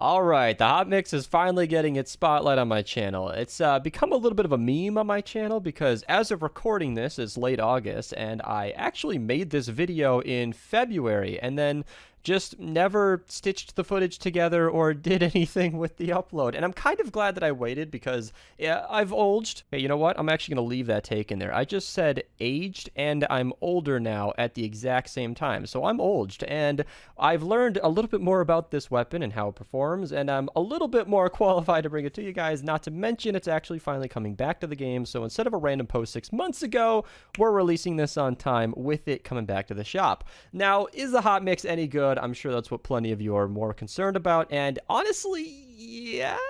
All right, the hot mix is finally getting its spotlight on my channel. It's become a little bit of a meme on my channel because as of recording this, it's late August, and I actually made this video in February and then just never stitched the footage together or did anything with the upload. And I'm kind of glad that I waited because yeah, I've aged. Hey, you know what? I'm actually going to leave that take in there. I just said aged and I'm older now at the exact same time. So I'm aged and I've learned a little bit more about this weapon and how it performs, and I'm a little bit more qualified to bring it to you guys, not to mention it's actually finally coming back to the game. So instead of a random post 6 months ago, we're releasing this on time with it coming back to the shop. Now, is the hot mix any good? I'm sure that's what plenty of you are more concerned about, and honestly, yes,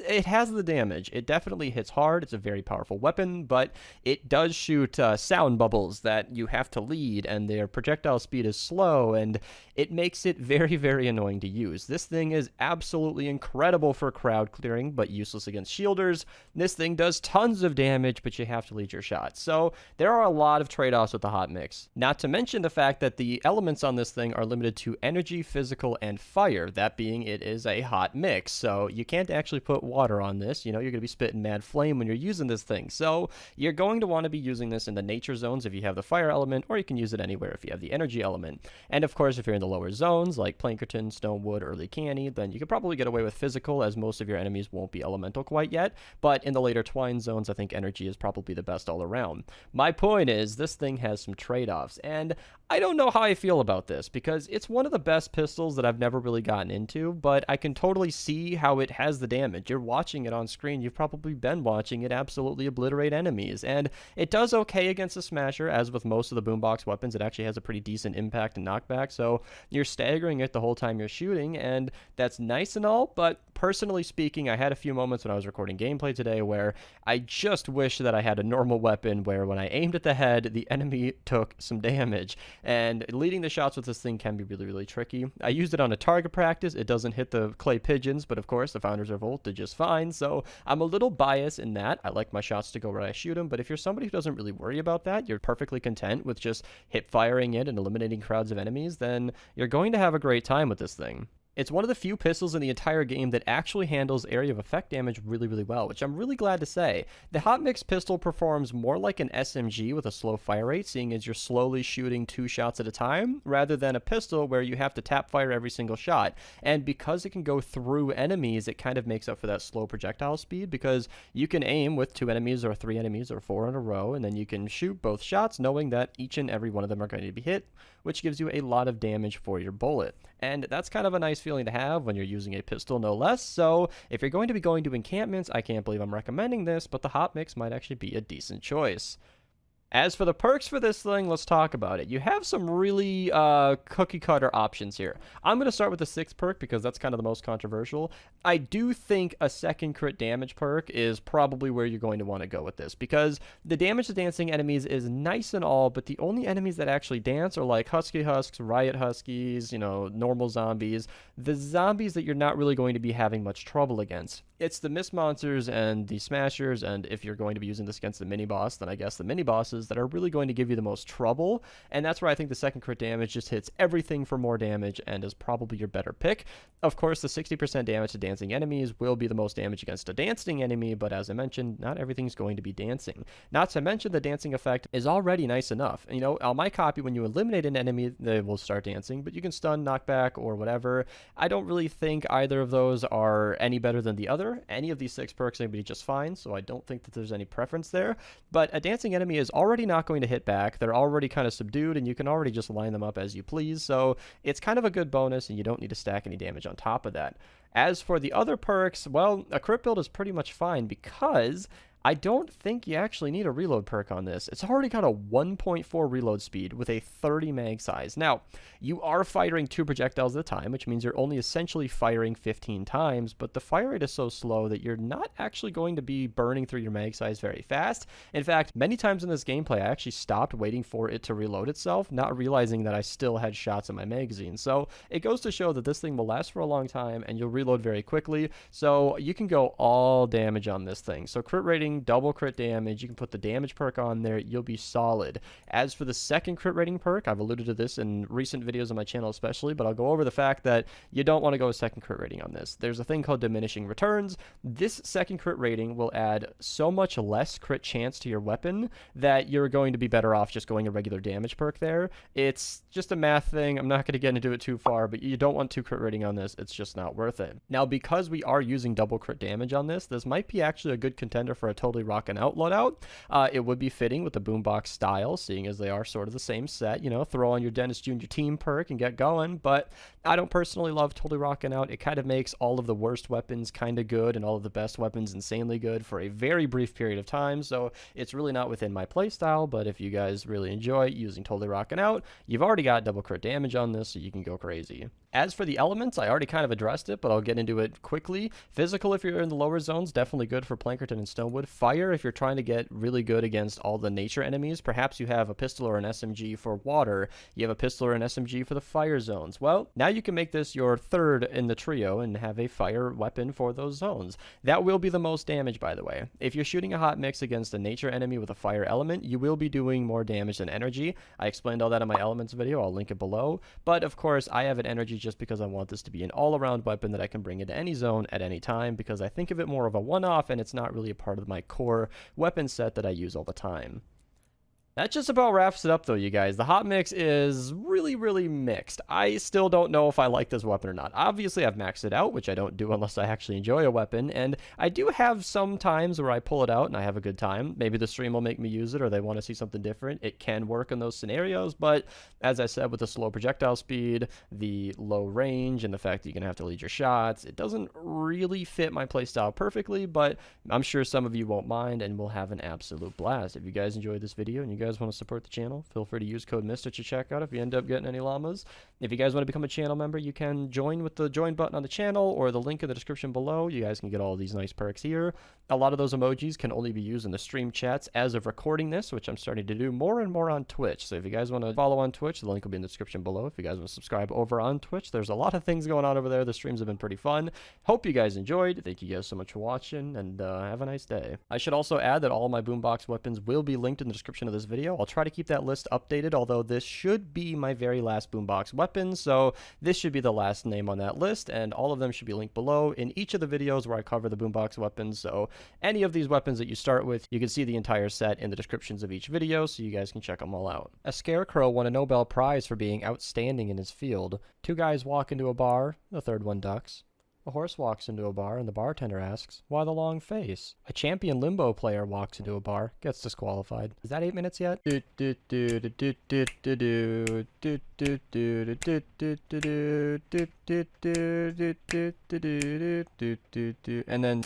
it has the damage. It definitely hits hard. It's a very powerful weapon, but it does shoot sound bubbles that you have to lead, and their projectile speed is slow, and it makes it very, very annoying to use. This thing is absolutely incredible for crowd clearing, but useless against shielders. This thing does tons of damage, but you have to lead your shots. So there are a lot of trade-offs with the hot mix. Not to mention the fact that the elements on this thing are limited to energy, physical, and fire. That being, it is a hot mix, so you can't actually put water on this. You know, you're going to be spitting mad flame when you're using this thing. So you're going to want to be using this in the nature zones if you have the fire element, or you can use it anywhere if you have the energy element. And of course, if you're in the lower zones like Plankerton, Stonewood, Early Canny, then you could probably get away with physical, as most of your enemies won't be elemental quite yet. But in the later Twine zones, I think energy is probably the best all around. My point is, this thing has some trade-offs, and I don't know how I feel about this because it's one of the best pistols that I've never really gotten into, but I can totally see how it has the damage. You're watching it on screen. You've probably been watching it absolutely obliterate enemies, and it does okay against a smasher. As with most of the boombox weapons, it actually has a pretty decent impact and knockback, so you're staggering it the whole time you're shooting, and that's nice and all, but personally speaking, I had a few moments when I was recording gameplay today where I just wish that I had a normal weapon where when I aimed at the head, the enemy took some damage. And leading the shots with this thing can be really, really tricky. I used it on a target practice. It doesn't hit the clay pigeons, but of course the Founders Revolt did just fine. So I'm a little biased in that. I like my shots to go where I shoot them, but if you're somebody who doesn't really worry about that, you're perfectly content with just hip firing it and eliminating crowds of enemies, then you're going to have a great time with this thing. It's one of the few pistols in the entire game that actually handles area of effect damage really, really well, which I'm really glad to say. The hot mix pistol performs more like an SMG with a slow fire rate, seeing as you're slowly shooting 2 shots at a time, rather than a pistol where you have to tap fire every single shot. And because it can go through enemies, it kind of makes up for that slow projectile speed, because you can aim with 2 enemies or 3 enemies or 4 in a row, and then you can shoot both shots knowing that each and every one of them are going to be hit, which gives you a lot of damage for your bullet. And that's kind of a nice feeling to have when you're using a pistol, no less. So if you're going to be going to encampments, I can't believe I'm recommending this, but the hot mix might actually be a decent choice. As for the perks for this thing, let's talk about it. You have some really cookie-cutter options here. I'm going to start with the 6th perk because that's kind of the most controversial. I do think a second crit damage perk is probably where you're going to want to go with this, because the damage to dancing enemies is nice and all, but the only enemies that actually dance are like Husky Husks, Riot Huskies, you know, normal zombies, the zombies that you're not really going to be having much trouble against. It's the Mist Monsters and the Smashers, and if you're going to be using this against the mini-boss, then I guess the mini-bosses that are really going to give you the most trouble, and that's where I think the second crit damage just hits everything for more damage and is probably your better pick. Of course, the 60% damage to dancing enemies will be the most damage against a dancing enemy, but as I mentioned, not everything's going to be dancing. Not to mention the dancing effect is already nice enough. You know, on my copy, when you eliminate an enemy, they will start dancing, but you can stun, knockback, or whatever. I don't really think either of those are any better than the other. Any of these 6 perks are going to be just fine, so I don't think that there's any preference there. But a dancing enemy is already not going to hit back. They're already kind of subdued, and you can already just line them up as you please, so it's kind of a good bonus, and you don't need to stack any damage on top of that. As for the other perks, well, a crit build is pretty much fine because I don't think you actually need a reload perk on this. It's already got a 1.4 reload speed with a 30 mag size. Now, you are firing 2 projectiles at a time, which means you're only essentially firing 15 times, but the fire rate is so slow that you're not actually going to be burning through your mag size very fast. In fact, many times in this gameplay, I actually stopped waiting for it to reload itself, not realizing that I still had shots in my magazine. So it goes to show that this thing will last for a long time, and you'll reload very quickly, so you can go all damage on this thing. So crit rating rating, double crit damage. You can put the damage perk on there. You'll be solid. As for the second crit rating perk, I've alluded to this in recent videos on my channel especially, but I'll go over the fact that you don't want to go a second crit rating on this. There's a thing called diminishing returns. This second crit rating will add so much less crit chance to your weapon that you're going to be better off just going a regular damage perk there. It's just a math thing. I'm not going to get into it too far, but you don't want 2 crit rating on this. It's just not worth it. Now, because we are using double crit damage on this might be actually a good contender for a totally rockin' out loadout. It would be fitting with the Boombox style, seeing as they are sort of the same set. You know, throw on your Dennis Jr. team perk and get going, but I don't personally love totally rocking out. It kind of makes all of the worst weapons kind of good and all of the best weapons insanely good for a very brief period of time, so it's really not within my playstyle. But if you guys really enjoy using totally rocking out, you've already got double crit damage on this, so you can go crazy. As for the elements, I already kind of addressed it, but I'll get into it quickly. Physical, if you're in the lower zones, definitely good for Plankerton and Stonewood. Fire, if you're trying to get really good against all the nature enemies. Perhaps you have a pistol or an SMG for water. You have a pistol or an SMG for the fire zones. Well, now you can make this your third in the trio and have a fire weapon for those zones. That will be the most damage, by the way. If you're shooting a hot mix against a nature enemy with a fire element, you will be doing more damage than energy. I explained all that in my elements video. I'll link it below. But, of course, I have an energy just because I want this to be an all-around weapon that I can bring into any zone at any time, because I think of it more of a one-off and it's not really a part of my core weapon set that I use all the time. That just about wraps it up, though, you guys. The hot mix is really, really mixed. I still don't know if I like this weapon or not. Obviously, I've maxed it out, which I don't do unless I actually enjoy a weapon, and I do have some times where I pull it out and I have a good time. Maybe the stream will make me use it, or they want to see something different. It can work in those scenarios, but as I said, with the slow projectile speed, the low range, and the fact that you're going to have to lead your shots, it doesn't really fit my playstyle perfectly, but I'm sure some of you won't mind, and we'll have an absolute blast. If you guys enjoyed this video and you guys want to support the channel, feel free to use code Mista to check out if you end up getting any llamas. If you guys want to become a channel member, you can join with the join button on the channel or the link in the description below. You guys can get all these nice perks here. A lot of those emojis can only be used in the stream chats as of recording this, which I'm starting to do more and more on Twitch. So if you guys want to follow on Twitch, the link will be in the description below. If you guys want to subscribe over on Twitch, there's a lot of things going on over there. The streams have been pretty fun. Hope you guys enjoyed. Thank you guys so much for watching, and have a nice day. I should also add that all my Boombox weapons will be linked in the description of this video. I'll try to keep that list updated, although this should be my very last Boombox weapon, so this should be the last name on that list, and all of them should be linked below in each of the videos where I cover the Boombox weapons. So any of these weapons that you start with, you can see the entire set in the descriptions of each video, so you guys can check them all out. A scarecrow won a Nobel Prize for being outstanding in his field. 2 guys walk into a bar, the third one ducks. A horse walks into a bar and the bartender asks, "Why the long face?" A champion limbo player walks into a bar, gets disqualified. Is that 8 minutes yet? And then